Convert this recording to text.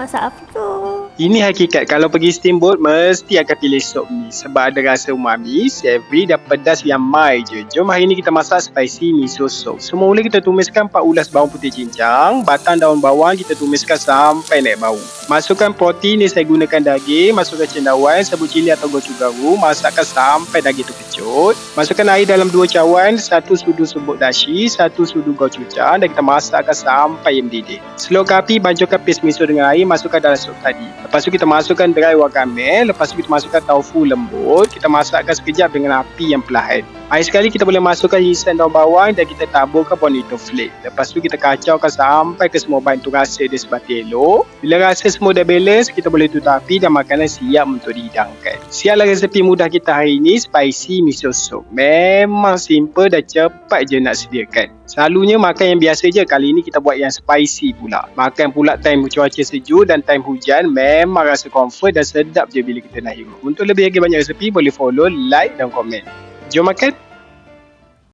masak apa tu? Ini hakikat, kalau pergi steamboat mesti akan pilih sup ni sebab ada rasa umami, savory dan pedas yang mild je. Jom hari ni kita masak spicy miso soup. Semula kita tumiskan 4 ulas bawang putih cincang, batang daun bawang kita tumiskan sampai naik bau. Masukkan protein ni, saya gunakan daging, masukkan cendawan, sabut cili atau gochujang garam, masakkan sampai daging tu kecut. Masukkan air dalam 2 cawan, 1 sudu serbuk dashi, 1 sudu gochujang dan kita masakkan sampai ia mendidih. Slowkan api, banjurkan paste miso dengan air, masukkan dalam sup tadi. Lepas tu kita masukkan dry wakame, lepas tu kita masukkan tofu lembut, kita masakkan sekejap dengan api yang perlahan. Akhir sekali kita boleh masukkan irisan daun bawang dan kita taburkan bonito flake. Lepas tu kita kacaukan sampai ke semua bahan tu rasa dia sebati elok. Bila rasa semua dah balance, kita boleh tutup api dan makanan siap untuk dihidangkan. Siaplah resepi mudah kita hari ini, spicy miso soup. Memang simple dan cepat je nak sediakan. Selalunya makan yang biasa je, kali ini kita buat yang spicy pula. Makan pula time cuaca sejuk dan time hujan, memang rasa comfort dan sedap je bila kita nak hirup. Untuk lebih lagi banyak resepi, boleh follow, like dan komen. Jom makan!